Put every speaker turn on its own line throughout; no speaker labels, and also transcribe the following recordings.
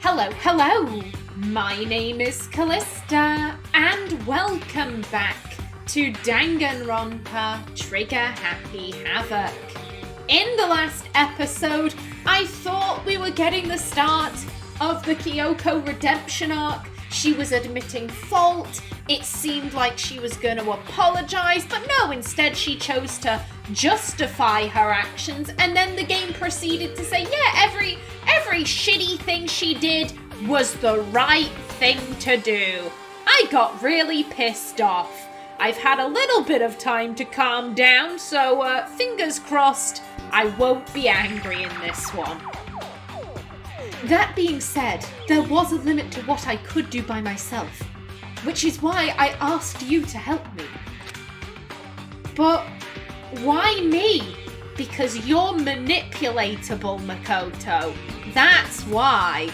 Hello! My name is Callista, and welcome back to Danganronpa Trigger Happy Havoc. In the last episode, I thought we were getting the start of the Kyoko redemption arc. She was admitting fault. It seemed like she was going to apologize, but no, instead she chose to justify her actions, and then the game proceeded to say, yeah, every shitty thing she did was the right thing to do. I got really pissed off. I've had a little bit of time to calm down, so fingers crossed I won't be angry in this one. That being said, there was a limit to what I could do by myself, which is why I asked you to help me. But why me? Because you're manipulatable, Makoto. That's why.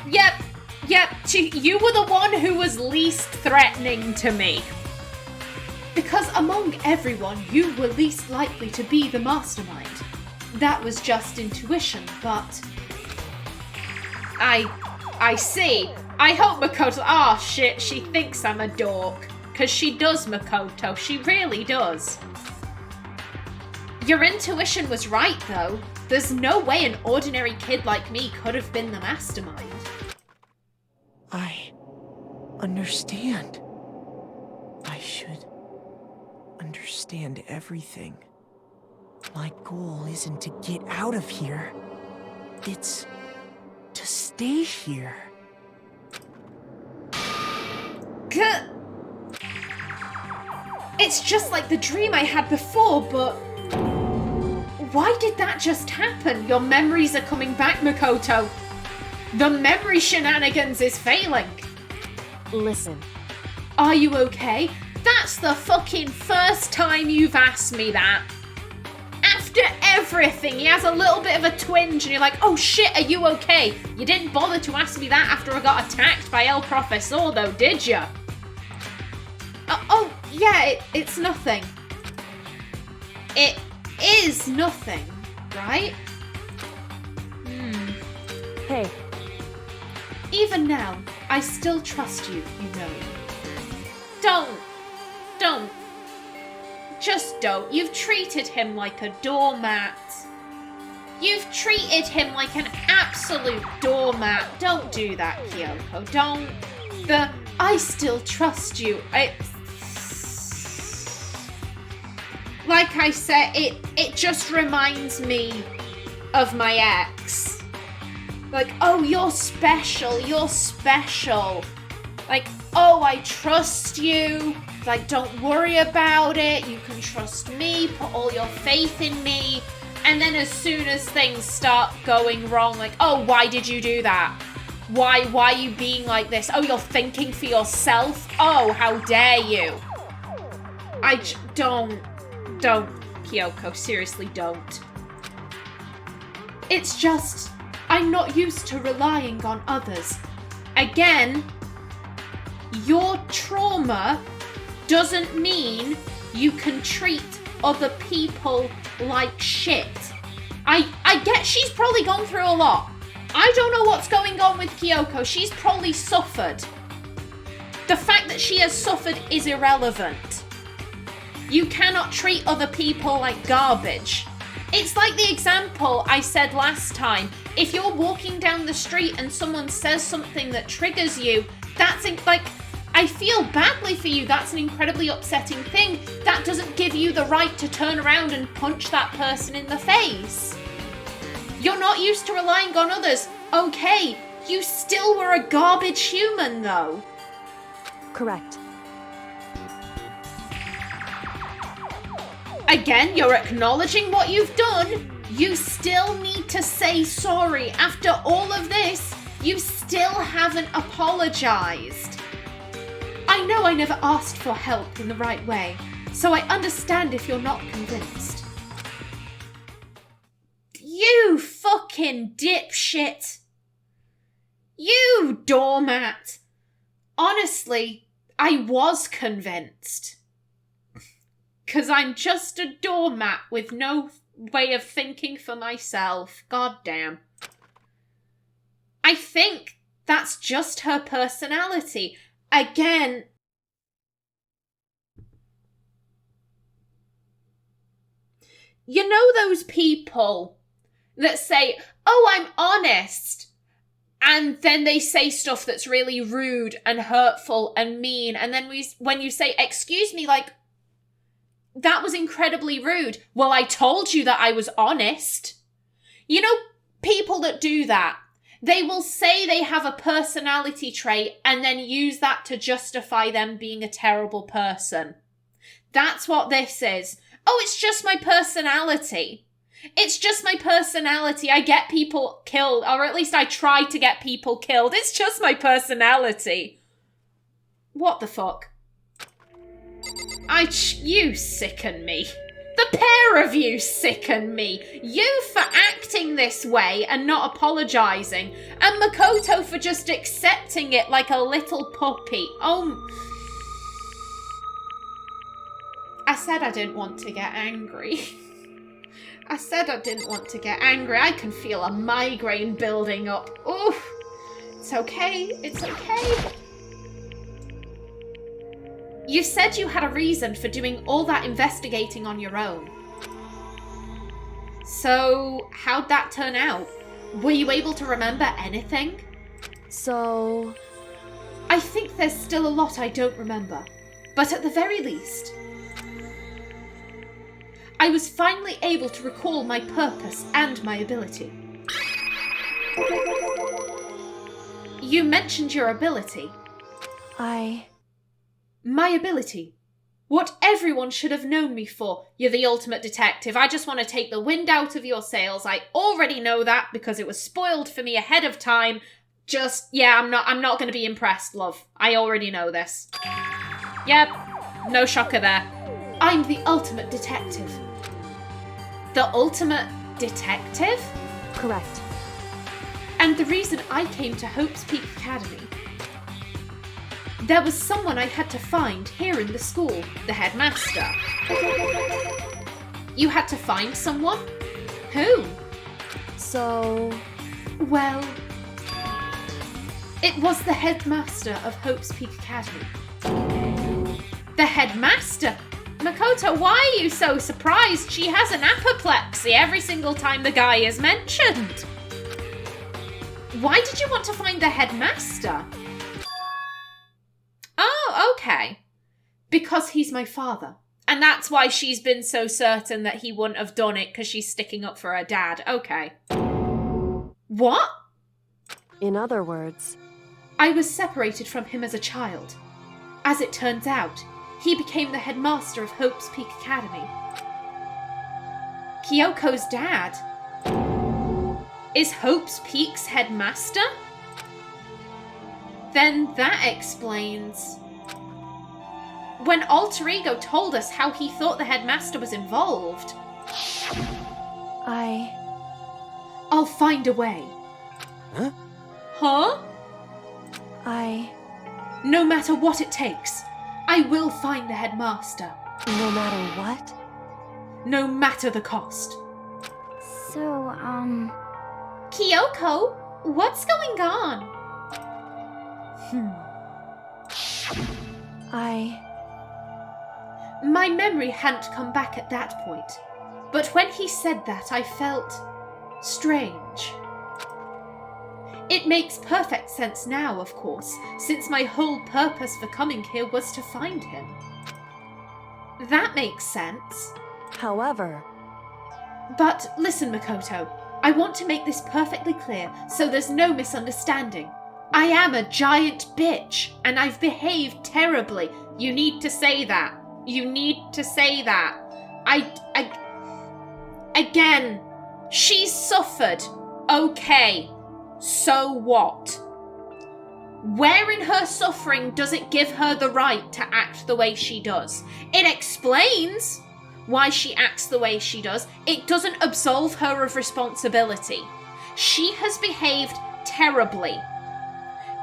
Yep, you were the one who was least threatening to me. Because among everyone, you were least likely to be the mastermind. That was just intuition, but... I see. I hope Makoto... Oh, shit, she thinks I'm a dork. Because she does, Makoto. She really does. Your intuition was right, though. There's no way an ordinary kid like me could have been the mastermind.
I understand. I should understand everything. My goal isn't to get out of here. It's to stay here.
It's just like the dream I had before, but... Why did that just happen? Your memories are coming back, Makoto. The memory shenanigans is failing.
Listen.
Are you okay? That's the fucking first time you've asked me that. After everything, he has a little bit of a twinge and you're like, oh shit, are you okay? You didn't bother to ask me that after I got attacked by El Profesor though, did you? Yeah, it's nothing. It is nothing, right?
Hey.
Even now, I still trust you, you know. Don't. Just don't. You've treated him like a doormat. You've treated him like an absolute doormat. Don't do that, Kyoko. Don't. I still trust you. Like I said, it just reminds me of my ex. Like, oh, you're special. Like, oh, I trust you. Like, don't worry about it. You can trust me. Put all your faith in me. And then as soon as things start going wrong, like, oh, why did you do that? Why are you being like this? Oh, you're thinking for yourself? Oh, how dare you? Don't, Kyoko. Seriously, don't. It's just, I'm not used to relying on others. Again, your trauma doesn't mean you can treat other people like shit. I get she's probably gone through a lot. I don't know what's going on with Kyoko. She's probably suffered. The fact that she has suffered is irrelevant. You cannot treat other people like garbage. It's like the example I said last time. If you're walking down the street and someone says something that triggers you, I feel badly for you. That's an incredibly upsetting thing. That doesn't give you the right to turn around and punch that person in the face. You're not used to relying on others. Okay, you still were a garbage human, though.
Correct.
Again, you're acknowledging what you've done. You still need to say sorry. After all of this, you still haven't apologized. I know I never asked for help in the right way, so I understand if you're not convinced. You fucking dipshit. You doormat. Honestly, I was convinced. 'Cause I'm just a doormat with no way of thinking for myself. God damn. I think that's just her personality. Again, you know those people that say, oh, I'm honest, and then they say stuff that's really rude and hurtful and mean, and then when you say, excuse me, like, that was incredibly rude. Well, I told you that I was honest. You know, people that do that, they will say they have a personality trait and then use that to justify them being a terrible person. That's what this is. Oh, it's just my personality. It's just my personality. I get people killed, or at least I try to get people killed. It's just my personality. What the fuck? You sicken me. The pair of you sicken me. You for acting this way and not apologising, and Makoto for just accepting it like a little puppy. Oh, I said I didn't want to get angry. I said I didn't want to get angry. I can feel a migraine building up. Oof. It's okay. It's okay. You said you had a reason for doing all that investigating on your own. So, how'd that turn out? Were you able to remember anything?
So...
I think there's still a lot I don't remember. But at the very least, I was finally able to recall my purpose and my ability. You mentioned your ability. My ability. What everyone should have known me for. You're the ultimate detective. I just want to take the wind out of your sails. I already know that because it was spoiled for me ahead of time. I'm not going to be impressed, love. I already know this. Yep, no shocker there. I'm the ultimate detective. The ultimate detective?
Correct.
And the reason I came to Hope's Peak Academy, there was someone I had to find here in the school, the headmaster. You had to find someone? Who?
So...
Well, it was the headmaster of Hope's Peak Academy. The headmaster? Makoto, why are you so surprised? She has an apoplexy every single time the guy is mentioned. Why did you want to find the headmaster? Oh, okay. Because he's my father. And that's why she's been so certain that he wouldn't have done it, because she's sticking up for her dad. Okay. What?
In other words...
I was separated from him as a child. As it turns out, he became the headmaster of Hope's Peak Academy. Kyoko's dad is Hope's Peak's headmaster? Then that explains... When Alter Ego told us how he thought the headmaster was involved... I'll find a way.
Huh?
Huh? No matter what it takes, I will find the headmaster.
No matter what?
No matter the cost.
So,
Kyoko, what's going on? My memory hadn't come back at that point, but when he said that, I felt strange. It makes perfect sense now, of course, since my whole purpose for coming here was to find him. That makes sense.
However...
But listen, Makoto, I want to make this perfectly clear so there's no misunderstanding. I am a giant bitch, and I've behaved terribly. You need to say that. You need to say that. Again, she's suffered. Okay. So what? Where in her suffering does it give her the right to act the way she does? It explains why she acts the way she does. It doesn't absolve her of responsibility. She has behaved terribly.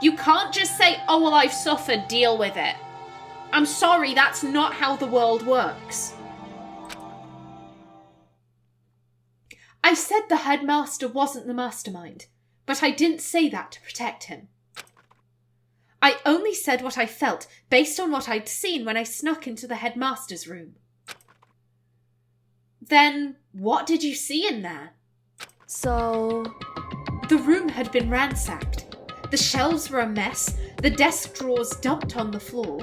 You can't just say, oh, well, I've suffered, deal with it. I'm sorry, that's not how the world works. I said the headmaster wasn't the mastermind, but I didn't say that to protect him. I only said what I felt based on what I'd seen when I snuck into the headmaster's room. Then, what did you see in there?
So...
The room had been ransacked. The shelves were a mess, the desk drawers dumped on the floor.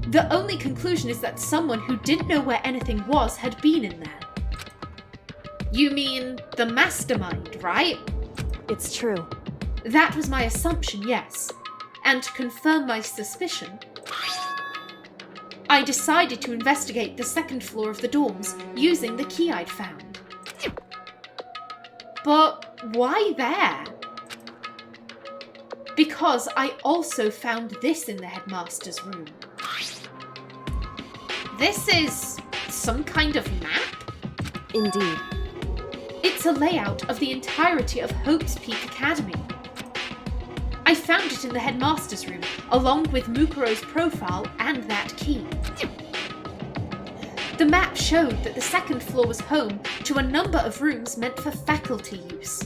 The only conclusion is that someone who didn't know where anything was had been in there. You mean the mastermind, right?
It's true.
That was my assumption, yes. And to confirm my suspicion, I decided to investigate the second floor of the dorms using the key I'd found. But why there? Because I also found this in the headmaster's room. This is some kind of map?
Indeed.
It's a layout of the entirety of Hope's Peak Academy. I found it in the headmaster's room, along with Mukuro's profile and that key. The map showed that the second floor was home to a number of rooms meant for faculty use.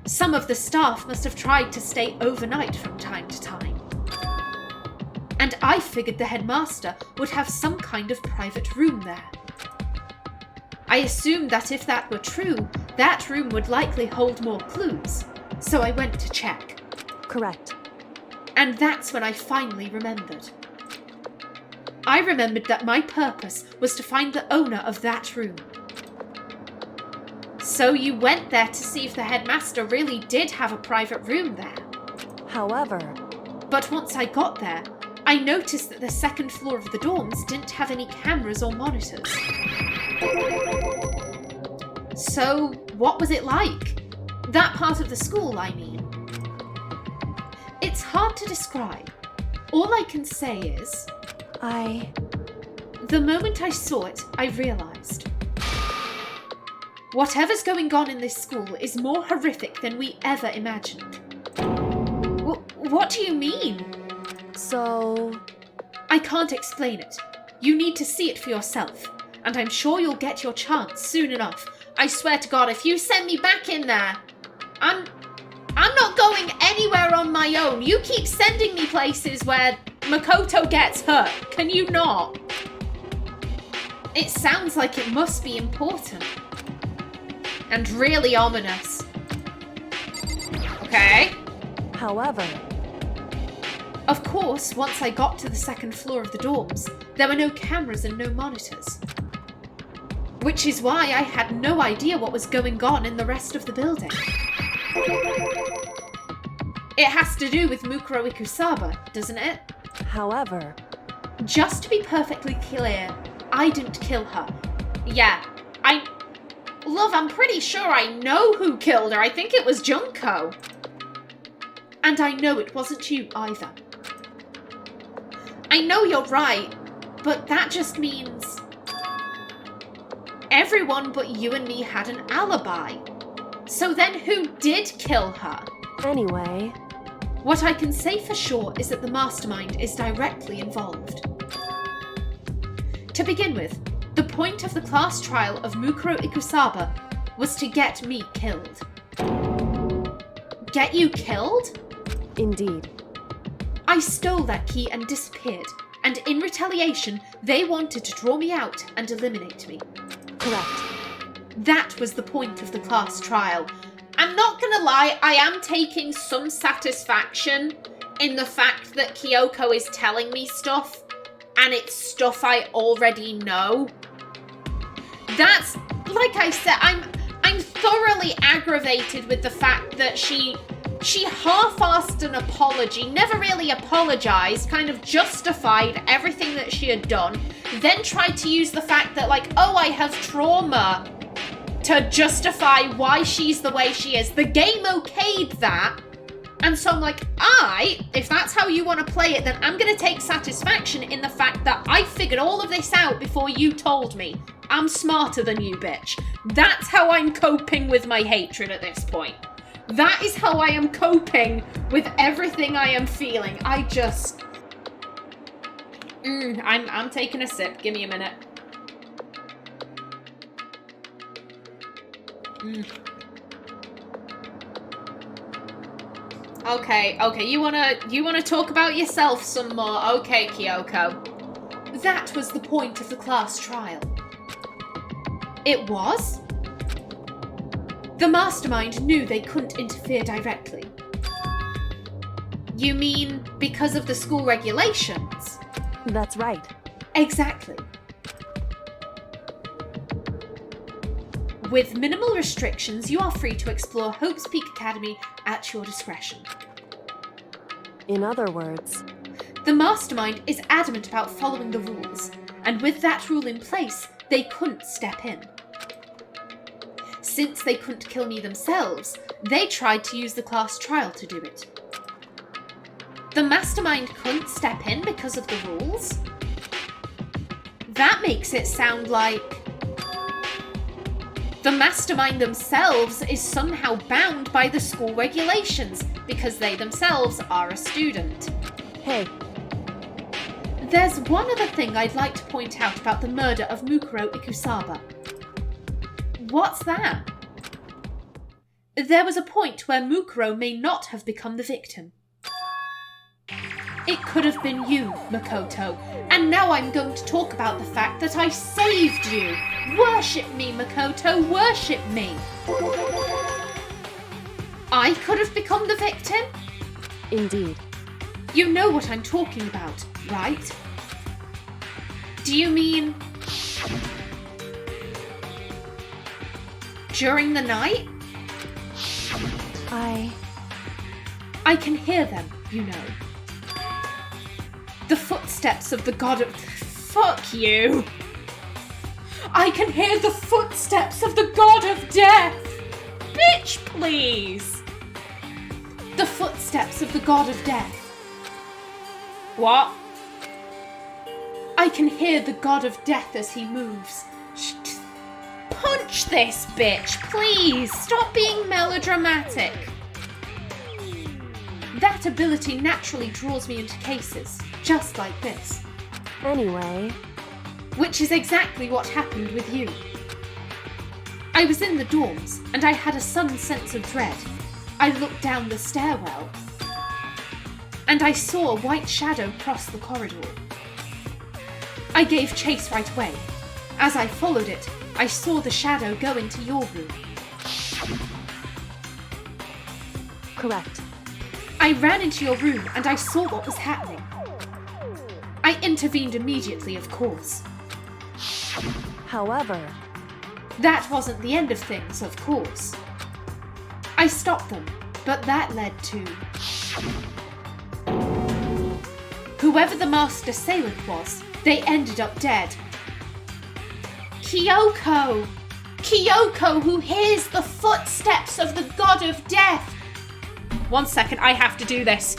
Some of the staff must have tried to stay overnight from time to time. And I figured the headmaster would have some kind of private room there. I assumed that if that were true, that room would likely hold more clues, so I went to check.
Correct.
And that's when I finally remembered. I remembered that my purpose was to find the owner of that room. So you went there to see if the headmaster really did have a private room there.
However...
But once I got there, I noticed that the second floor of the dorms didn't have any cameras or monitors. So, what was it like? That part of the school, I mean. It's hard to describe. All I can say is... The moment I saw it, I realised. Whatever's going on in this school is more horrific than we ever imagined. What do you mean?
So...
I can't explain it. You need to see it for yourself, and I'm sure you'll get your chance soon enough. I swear to God, if you send me back in there, I'm not going anywhere on my own. You keep sending me places where Makoto gets hurt. Can you not? It sounds like it must be important. And really ominous. Okay.
However...
Of course, once I got to the second floor of the dorms, there were no cameras and no monitors. Which is why I had no idea what was going on in the rest of the building. It has to do with Mukuro Ikusaba, doesn't it?
However...
Just to be perfectly clear, I didn't kill her. Yeah, Love, I'm pretty sure I know who killed her. I think it was Junko. And I know it wasn't you either. I know you're right, but that just means... Everyone but you and me had an alibi. So then who did kill her?
Anyway...
What I can say for sure is that the mastermind is directly involved. To begin with, the point of the class trial of Mukuro Ikusaba was to get me killed. Get you killed?
Indeed.
I stole that key and disappeared, and in retaliation, they wanted to draw me out and eliminate me.
Correct.
That was the point of the class trial. I'm not gonna lie, I am taking some satisfaction in the fact that Kyoko is telling me stuff, and it's stuff I already know. That's, like I said, I'm thoroughly aggravated with the fact that she half-assed an apology, never really apologized, kind of justified everything that she had done, then tried to use the fact that, like, oh, I have trauma to justify why she's the way she is. The game okayed that, and so I'm like, if that's how you want to play it, then I'm going to take satisfaction in the fact that I figured all of this out before you told me. I'm smarter than you, bitch. That's how I'm coping with my hatred at this point. That is how I am coping with everything I am feeling. I just... I'm taking a sip. Give me a minute. Okay, you wanna talk about yourself some more? Okay, Kyoko. That was the point of the class trial. It was? The mastermind knew they couldn't interfere directly. You mean because of the school regulations?
That's right.
Exactly. With minimal restrictions, you are free to explore Hope's Peak Academy at your discretion.
In other words,
The mastermind is adamant about following the rules, and with that rule in place, they couldn't step in. Since they couldn't kill me themselves, they tried to use the class trial to do it. The mastermind couldn't step in because of the rules? That makes it sound like the mastermind themselves is somehow bound by the school regulations because they themselves are a student.
hey,
There's one other thing I'd like to point out about the murder of Mukuro Ikusaba. What's that? There was a point where Mukuro may not have become the victim. It could have been you, Makoto, and now I'm going to talk about the fact that I saved you. Worship me, Makoto, worship me. I could have become the victim?
indeed.
You know what I'm talking about, right? Do you mean during the night? I can hear them, you know. The footsteps of the god of... Fuck you! I can hear the footsteps of the god of death! Bitch, please! The footsteps of the god of death. What? I can hear the god of death as he moves. Punch this bitch, please! Stop being melodramatic! That ability naturally draws me into cases, just like this.
Anyway,
Which is exactly what happened with you. I was in the dorms, and I had a sudden sense of dread. I looked down the stairwell, and I saw a white shadow cross the corridor. I gave chase right away. As I followed it, I saw the shadow go into your room.
correct.
I ran into your room and I saw what was happening. I intervened immediately, of course.
However,
That wasn't the end of things, of course. I stopped them, but that led to... Whoever the masked assailant was, they ended up dead. Kyoko! Kyoko, who hears the footsteps of the god of death! 1 second, I have to do this.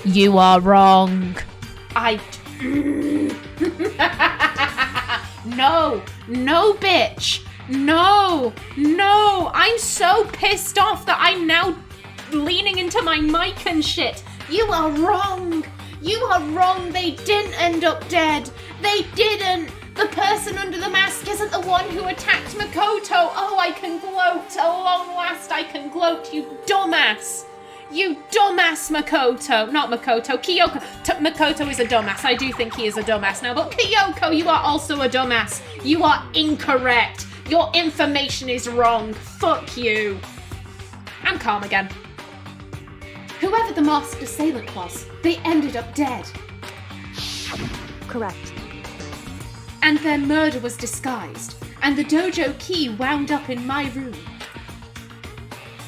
You are wrong. No, bitch. No, I'm so pissed off that I'm now leaning into my mic and shit. You are wrong. They didn't end up dead. They didn't. The person under the mask isn't the one who attacked Makoto. Oh, I can gloat. At long last, I can gloat, you dumbass. You dumbass, Makoto. Not Makoto, Kyoko. Makoto is a dumbass. I do think he is a dumbass now. But Kyoko, you are also a dumbass. You are incorrect. Your information is wrong. Fuck you. I'm calm again. Whoever the masked assailant was, they ended up dead.
correct.
And their murder was disguised, and the dojo key wound up in my room.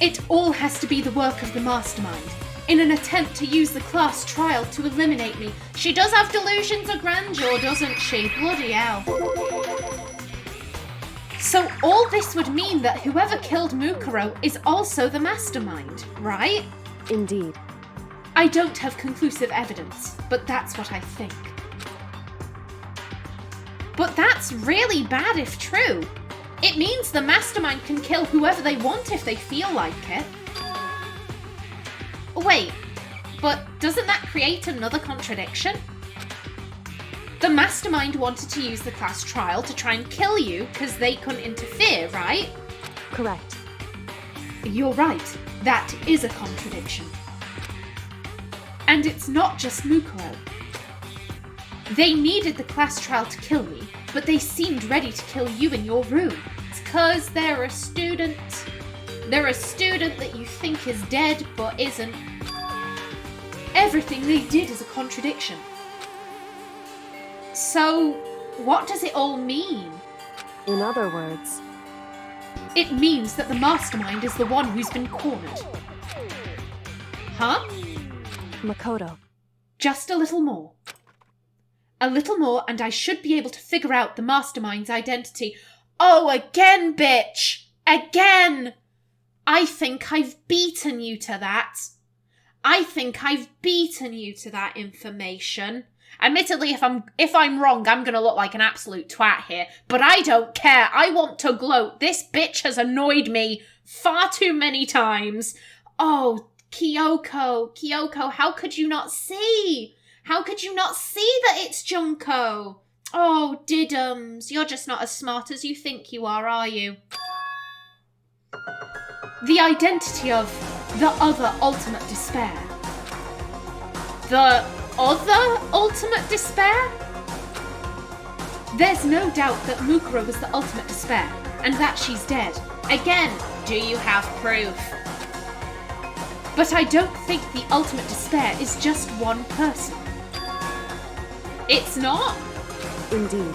It all has to be the work of the mastermind, in an attempt to use the class trial to eliminate me. She does have delusions of grandeur, doesn't she? Bloody hell. So all this would mean that whoever killed Mukuro is also the mastermind, right?
Indeed.
I don't have conclusive evidence, but that's what I think. But that's really bad if true. It means the mastermind can kill whoever they want if they feel like it. Wait, but doesn't that create another contradiction? The mastermind wanted to use the class trial to try and kill you because they couldn't interfere, right?
Correct.
You're right, that is a contradiction. And it's not just Mukuro. They needed the class trial to kill me, but they seemed ready to kill you in your room. It's 'cause they're a student. They're a student that you think is dead, but isn't. Everything they did is a contradiction. So, what does it all mean?
In other words,
It means that the mastermind is the one who's been cornered. Huh?
Makoto.
Just a little more. A little more, and I should be able to figure out the mastermind's identity. Oh, again, bitch! Again! I think I've beaten you to that. I think I've beaten you to that information. Admittedly, if I'm wrong, I'm gonna look like an absolute twat here, but I don't care. I want to gloat. This bitch has annoyed me far too many times. Oh, Kyoko, how could you not see? How could you not see that it's Junko? Oh, diddums, you're just not as smart as you think you are you? The identity of the other ultimate despair. The other ultimate despair? There's no doubt that Mukuro was the ultimate despair, and that she's dead. Again, do you have proof? But I don't think the ultimate despair is just one person. It's not?
Indeed.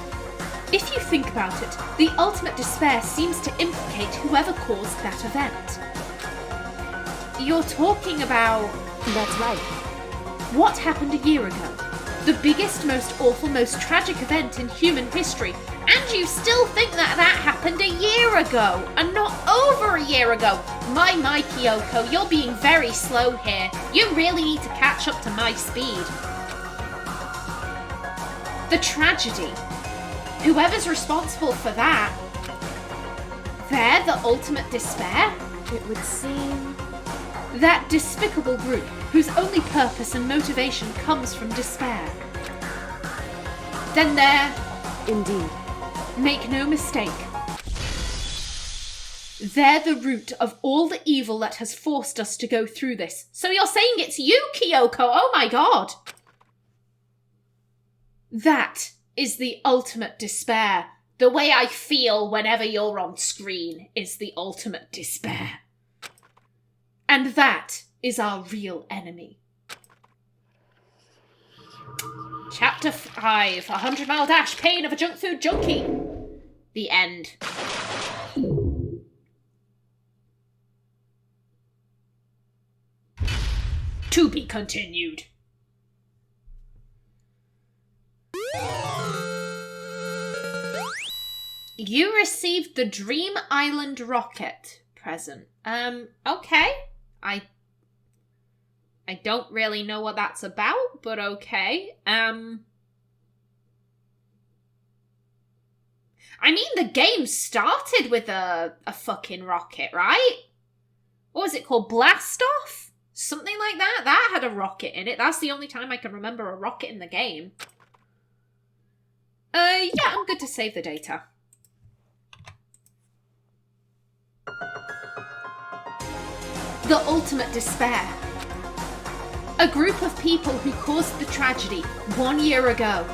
If you think about it, the ultimate despair seems to implicate whoever caused that event. You're talking about...
That's right.
What happened a year ago? The biggest, most awful, most tragic event in human history. And you still think that happened a year ago, and not over a year ago. My Kyoko, you're being very slow here. You really need to catch up to my speed. The tragedy. Whoever's responsible for that, they're the ultimate despair?
It would seem...
That despicable group whose only purpose and motivation comes from despair. Then they're...
Indeed.
Make no mistake. They're the root of all the evil that has forced us to go through this. So you're saying it's you, Kyoko? Oh my god! That is the ultimate despair. The way I feel whenever you're on screen is the ultimate despair. And that is our real enemy. Chapter 5, 100-mile dash, pain of a junk food junkie. The end. To be continued. You received the Dream Island rocket present. Okay. I don't really know what that's about, but okay. I mean, the game started with a fucking rocket, right? What was it called? Blast Off? Something like that? That had a rocket in it. That's the only time I can remember a rocket in the game. Yeah, I'm good to save the data. The ultimate despair. A group of people who caused the tragedy 1 year ago.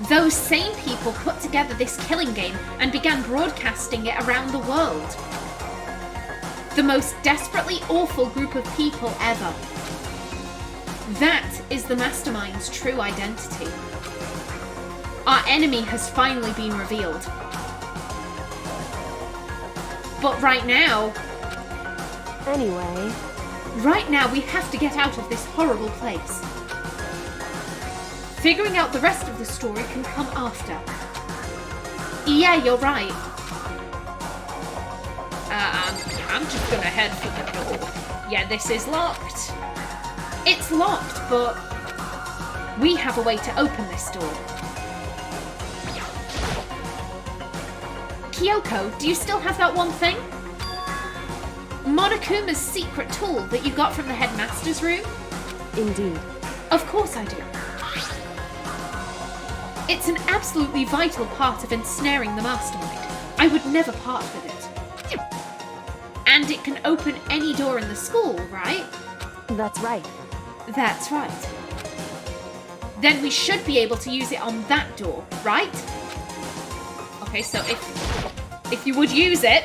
Those same people put together this killing game and began broadcasting it around the world. The most desperately awful group of people ever. That is the Mastermind's true identity. Our enemy has finally been revealed. But right now...
Anyway...
Right now, we have to get out of this horrible place. Figuring out the rest of the story can come after. Yeah, you're right. I'm just gonna head for the door. Yeah, this is locked. It's locked, but we have a way to open this door. Kyoko, do you still have that one thing? Monokuma's secret tool that you got from the headmaster's room?
Indeed.
Of course I do. It's an absolutely vital part of ensnaring the mastermind. I would never part with it. And it can open any door in the school, right?
That's right.
That's right. Then we should be able to use it on that door, right? Okay, so if you would use it...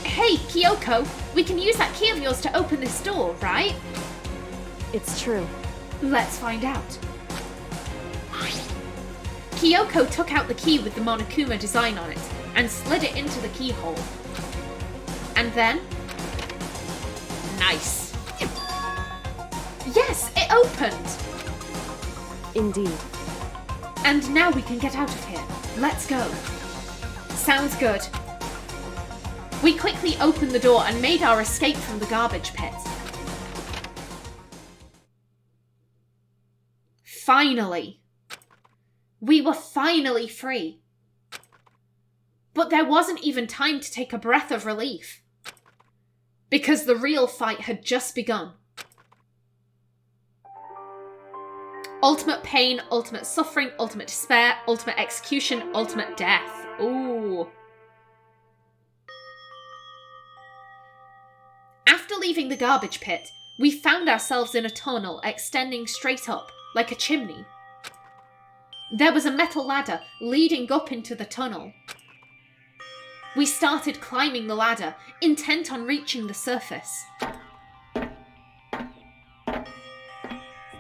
Hey, Kyoko, we can use that key of yours to open this door, right?
It's true.
Let's find out. Kyoko took out the key with the Monokuma design on it and slid it into the keyhole. And then... Nice. Yes, it opened!
Indeed.
And now we can get out of here. Let's go. Sounds good. We quickly opened the door and made our escape from the garbage pit. Finally. We were finally free. But there wasn't even time to take a breath of relief. Because the real fight had just begun. Ultimate pain, ultimate suffering, ultimate despair, ultimate execution, ultimate death. Ooh. After leaving the garbage pit, we found ourselves in a tunnel extending straight up, like a chimney. There was a metal ladder leading up into the tunnel. We started climbing the ladder, intent on reaching the surface.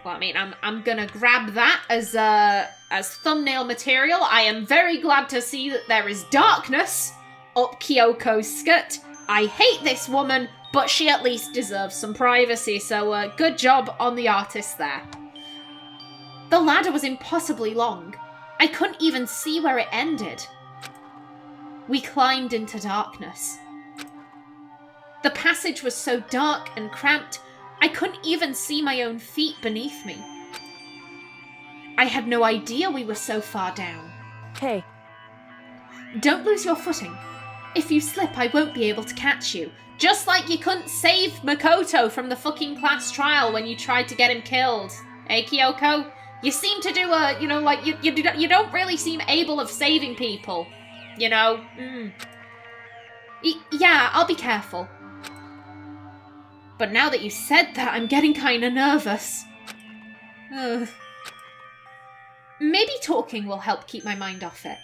Well, I mean, I'm gonna grab that as thumbnail material. I am very glad to see that there is darkness up Kyoko's skirt. I hate this woman, but she at least deserves some privacy, so good job on the artist there. The ladder was impossibly long. I couldn't even see where it ended. We climbed into darkness. The passage was so dark and cramped, I couldn't even see my own feet beneath me. I had no idea we were so far down.
Hey.
Don't lose your footing. If you slip, I won't be able to catch you. Just like you couldn't save Makoto from the fucking class trial when you tried to get him killed. Hey, Kyoko? You seem to do you don't really seem able of saving people. You know? Yeah, I'll be careful. But now that you said that, I'm getting kinda nervous. Maybe talking will help keep my mind off it.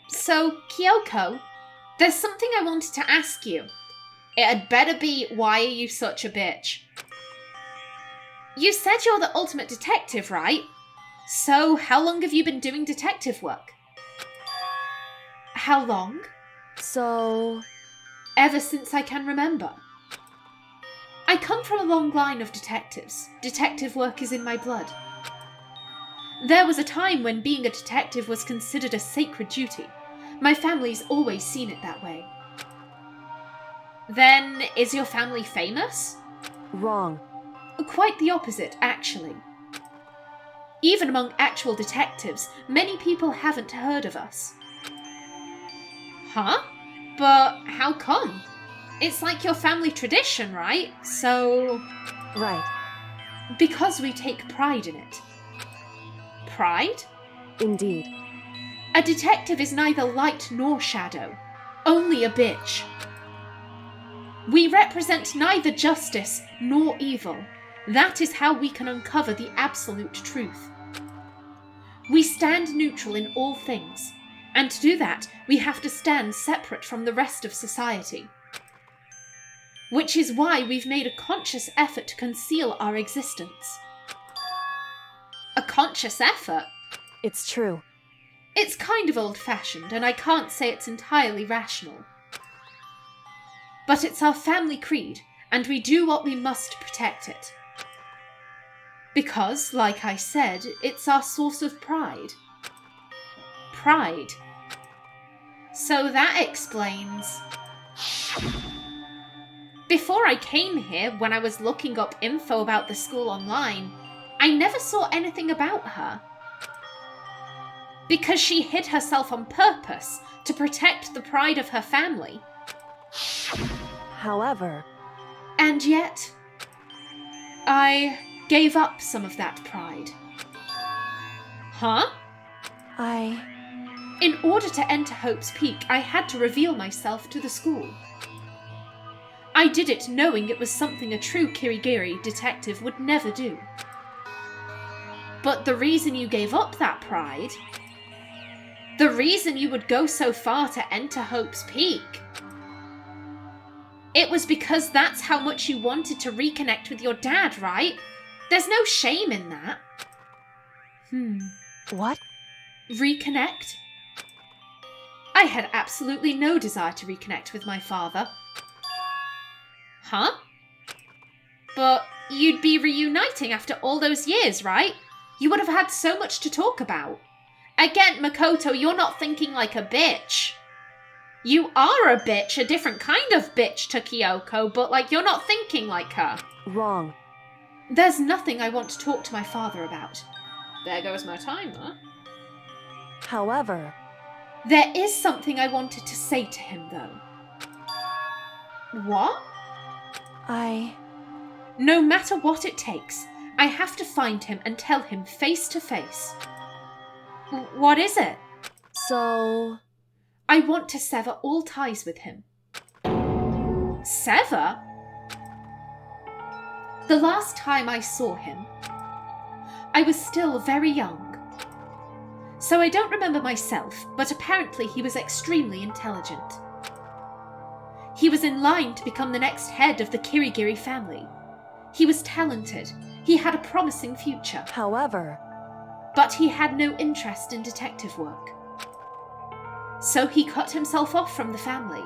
So, Kyoko, there's something I wanted to ask you. It had better be, why are you such a bitch? You said you're the ultimate detective, right? So, how long have you been doing detective work? How long?
So...
Ever since I can remember. I come from a long line of detectives. Detective work is in my blood. There was a time when being a detective was considered a sacred duty. My family's always seen it that way. Then, is your family famous?
Wrong.
Quite the opposite, actually. Even among actual detectives, many people haven't heard of us. Huh? But how come? It's like your family tradition, right? So...
Right.
Because we take pride in it. Pride?
Indeed.
A detective is neither light nor shadow, only a bitch. We represent neither justice nor evil. That is how we can uncover the absolute truth. We stand neutral in all things, and to do that, we have to stand separate from the rest of society. Which is why we've made a conscious effort to conceal our existence. A conscious effort?
It's true.
It's kind of old-fashioned, and I can't say it's entirely rational. But it's our family creed, and we do what we must to protect it. Because, like I said, it's our source of pride. Pride. So that explains... Before I came here, when I was looking up info about the school online, I never saw anything about her. Because she hid herself on purpose to protect the pride of her family.
However...
And yet, I gave up some of that pride. Huh?
I
In order to enter Hope's Peak, I had to reveal myself to the school. I did it knowing it was something a true Kirigiri detective would never do. But the reason you gave up that pride, the reason you would go so far to enter Hope's Peak, it was because that's how much you wanted to reconnect with your dad, right? There's no shame in that.
What?
Reconnect? I had absolutely no desire to reconnect with my father. Huh? But you'd be reuniting after all those years, right? You would have had so much to talk about. Again, Makoto, you're not thinking like a bitch. You are a bitch, a different kind of bitch to Kyoko, but like you're not thinking like her.
Wrong.
There's nothing I want to talk to my father about. There goes my timer.
However,
There is something I wanted to say to him, though. What? No matter what it takes, I have to find him and tell him face to face. What is it?
So...
I want to sever all ties with him. Sever? The last time I saw him, I was still very young. So I don't remember myself, but apparently he was extremely intelligent. He was in line to become the next head of the Kirigiri family. He was talented. He had a promising future.
However...
But he had no interest in detective work. So he cut himself off from the family.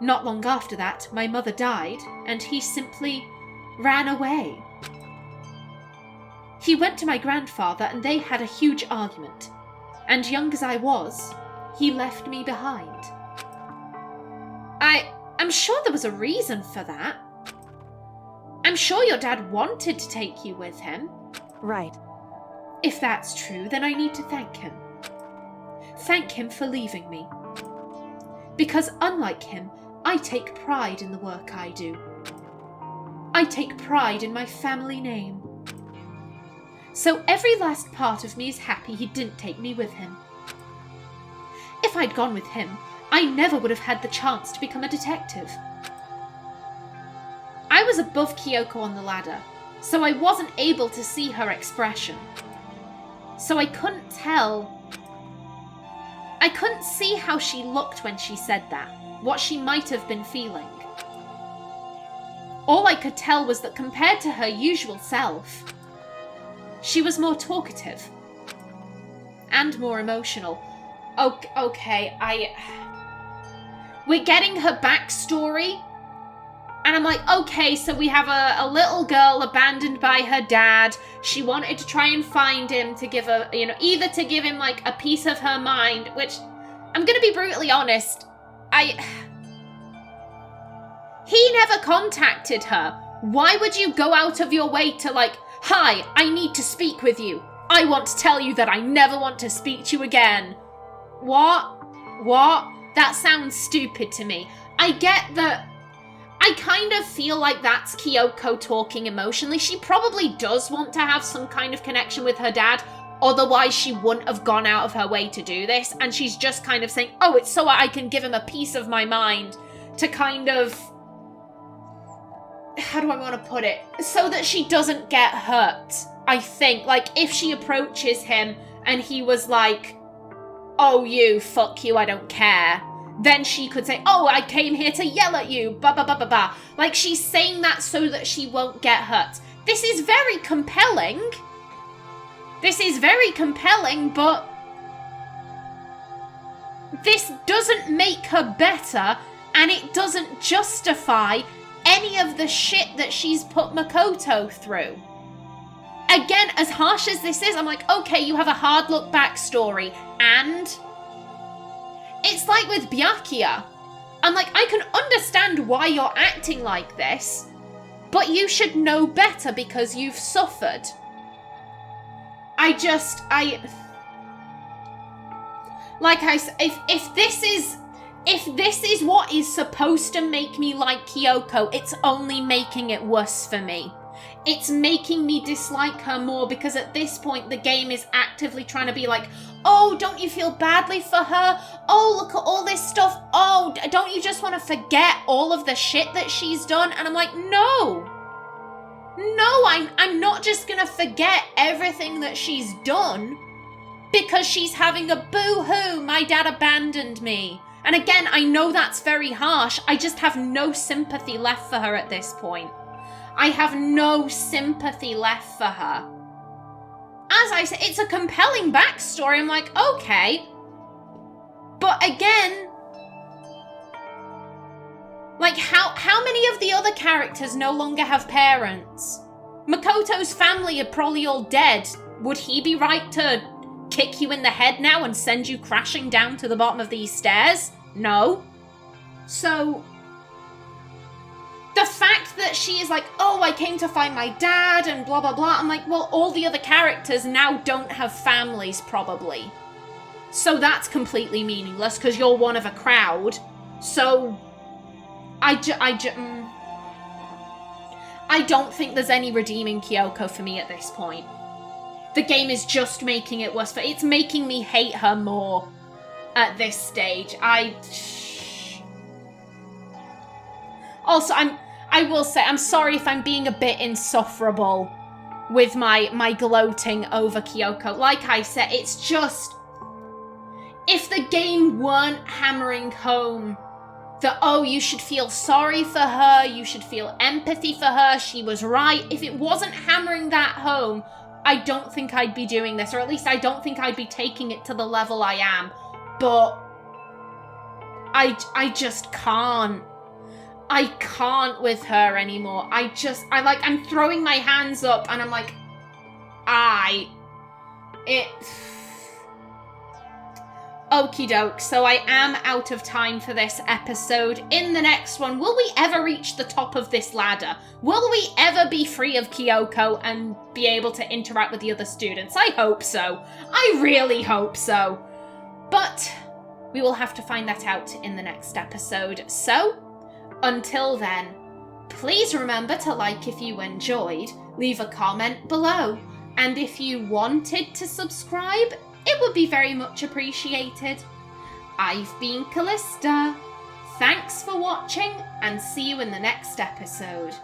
Not long after that, my mother died, and he simply ran away. He went to my grandfather and they had a huge argument. And young as I was, he left me behind. I'm sure there was a reason for that. I'm sure your dad wanted to take you with him.
Right.
If that's true, then I need to thank him. Thank him for leaving me. Because unlike him, I take pride in the work I do. I take pride in my family name. So every last part of me is happy he didn't take me with him. If I'd gone with him, I never would have had the chance to become a detective. I was above Kyoko on the ladder, so I wasn't able to see her expression. So I couldn't see how she looked when she said that, what she might have been feeling. All I could tell was that compared to her usual self, she was more talkative and more emotional. Okay, we're getting her backstory, and I'm like, okay, so we have a little girl abandoned by her dad. She wanted to try and find him to give her, either to give him like a piece of her mind, which I'm gonna be brutally honest, he never contacted her. Why would you go out of your way to like, hi, I need to speak with you. I want to tell you that I never want to speak to you again. What? That sounds stupid to me. I get that. I kind of feel like that's Kyoko talking emotionally. She probably does want to have some kind of connection with her dad. Otherwise, she wouldn't have gone out of her way to do this. And she's just kind of saying, oh, it's so I can give him a piece of my mind to kind of... How do I want to put it? So that she doesn't get hurt, I think. Like, if she approaches him and he was like, oh, fuck you, I don't care. Then she could say, oh, I came here to yell at you, ba ba ba ba ba. Like, she's saying that so that she won't get hurt. This is very compelling. But this doesn't make her better, and it doesn't justify any of the shit that she's put Makoto through. Again, as harsh as this is, I'm like, okay, you have a hard look backstory, and it's like with Byakuya. I'm like, I can understand why you're acting like this, but you should know better because you've suffered. If this is what is supposed to make me like Kyoko, it's only making it worse for me. It's making me dislike her more because at this point the game is actively trying to be like, oh, don't you feel badly for her? Oh, look at all this stuff. Oh, don't you just want to forget all of the shit that she's done? And I'm like, no. No, I'm not just gonna forget everything that she's done because she's having a boo-hoo, my dad abandoned me. And again, I know that's very harsh. I just have no sympathy left for her at this point. I have no sympathy left for her. As I said, it's a compelling backstory. I'm like, okay. But again, like, how many of the other characters no longer have parents? Makoto's family are probably all dead. Would he be right to kick you in the head now and send you crashing down to the bottom of these stairs? No. So, the fact that she is like, oh, I came to find my dad and blah, blah, blah. I'm like, well, all the other characters now don't have families, probably. So that's completely meaningless because you're one of a crowd. So, I don't think there's any redeeming Kyoko for me at this point. The game is just making it worse. It's making me hate her more at this stage. Also, I will say, I'm sorry if I'm being a bit insufferable with my gloating over Kyoko. Like I said, it's just, if the game weren't hammering home that, oh, you should feel sorry for her, you should feel empathy for her, she was right. If it wasn't hammering that home, I don't think I'd be doing this, or at least I don't think I'd be taking it to the level I am. But I just can't. I can't with her anymore. I'm throwing my hands up and I'm like, Okie doke, so I am out of time for this episode. In the next one, will we ever reach the top of this ladder? Will we ever be free of Kyoko and be able to interact with the other students? I hope so. I really hope so. But we will have to find that out in the next episode. So, until then, please remember to like if you enjoyed, leave a comment below, and if you wanted to subscribe, it would be very much appreciated. I've been Callista. Thanks for watching, and see you in the next episode.